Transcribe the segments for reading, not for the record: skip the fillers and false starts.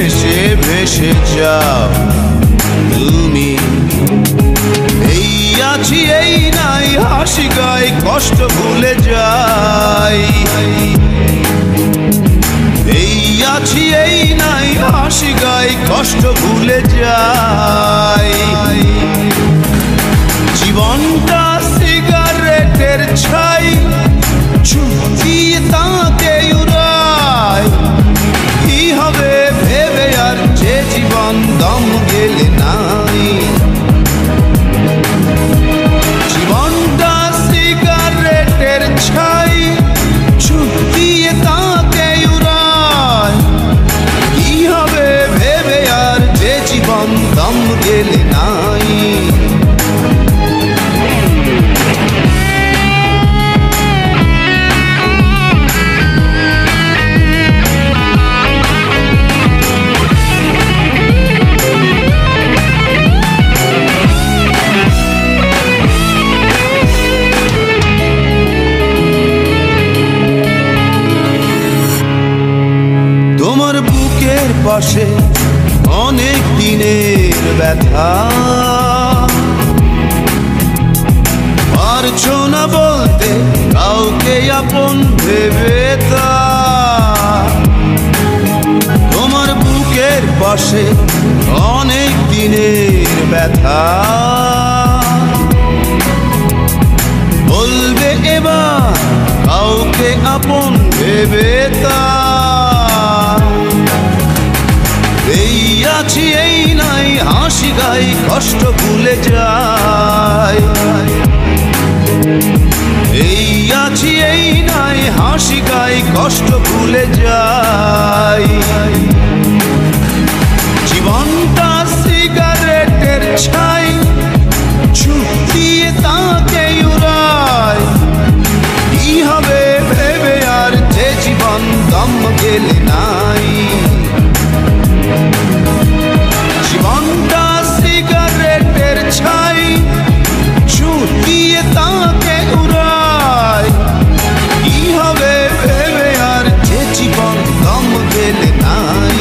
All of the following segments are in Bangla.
হেসে ভেসে যাও তুমি। এই আছি এই নাই হাসি গাই কষ্ট ভুলে যাই। এই আছি এই নাই হাসি গাই কষ্ট ভুলে যাই। জীবনটা সিগারেটের ছাই চুপিয়ে তাকে উড়ায়। কি হবে ভেবে আর যে জীবন দম গেলে নাই। জীবনটা সিগারেটের ছাই চুপিয়ে তাকে উড়ায়। কি হবে ভেবে আর যে জীবন দম গেলে নাই। তোমার বুকের পাশে অনেক দিনের ব্যথা, পারছো না বলতে কাউকে আপন ভেবে তা। তোমার বুকের পাশে অনেক দিনের ব্যথা, বলবে এবার কাউকে আপন ভেবে তা। এই আছি এই নাই হাসি গাই কষ্ট ভুলে যাই। এই আছি এই নাই হাসি গাই কষ্ট ভুলে যাই। জীবনটা সিগারেটের ছাই চুপিয়ে তাকে উড়ায়। কি হবে ভেবে আর যে জীবন দম গেলে নাই। জীবনটা সিগারেটের ছাই চুপিয়ে তাকে উড়ায়। কি হবে ভেবে আর যে জীবন দম গেলে নাই।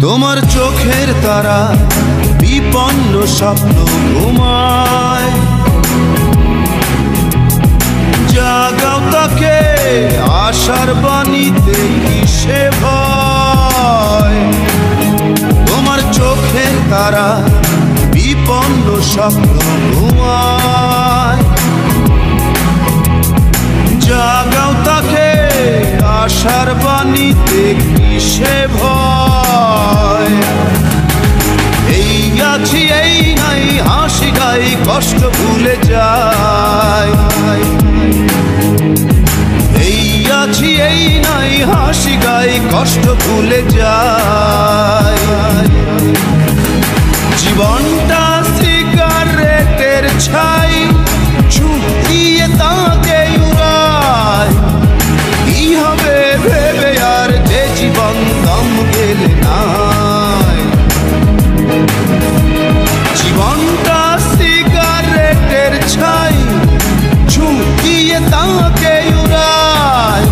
তোমার চোখের তারা বিপন্ন স্বপ্ন ঘুমায়। জাগাও তাকে আশার বাণীতে কিসে ভয়। তোমার চোখের তারা বিপন্ন স্বপ্ন ঘুমায়। জাগাও তাকে আশার বাণীতে কিসে ভয়। এই আছি এই নাই হাসি গাই কষ্ট ভুলে যাই। এই আছি এই নাই হাসি গাই কষ্ট ভুলে যাই। জীবনটা সিগারেটের ছাই চুপিয়ে তাকে উড়ায়। কি হবে ভেবে আর যে জীবন দম গেলে নাই। জীবনটা সিগারেটের ছাই চুপিয়ে তাকে উড়ায়।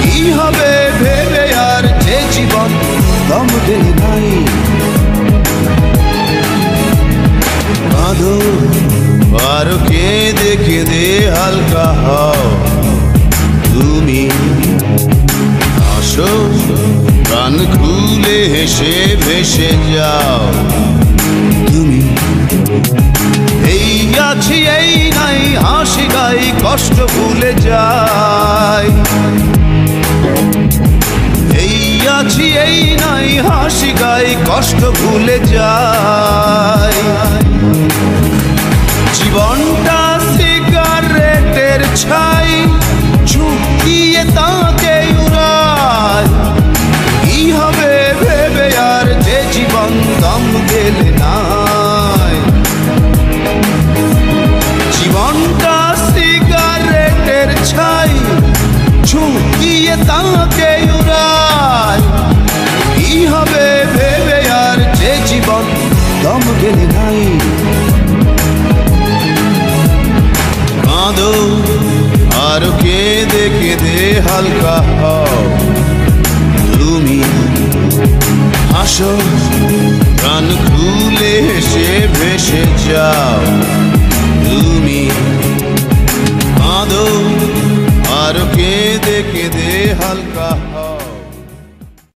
কি হবে ভেবে আর যে জীবন দম গেলে নাই। কাঁদো আরো কেঁদে কেঁদে হালকা হও তুমি। আসো প্রাণ খুলে হেসে ভেসে যাও তুমি। এই আছি এই নাই হাসি গাই কষ্ট ভুলে যাই। এই আছি এই নাই হাসি গাই কষ্ট ভুলে যাই। জীবনটা সিগারেটের ছাই চুপিয়ে তাকে উড়ায়। কি হবে ভেবে আর যে জীবন দম গেলে নাই। থম গেলে নাই। কাঁদো আর কেঁদে কেঁদে হালকা হও, তুমি হাসো প্রাণ খুলে হেসে ভেসে যাও। তুমি কাঁদো আর কেঁদে কেঁদে হালকা হও।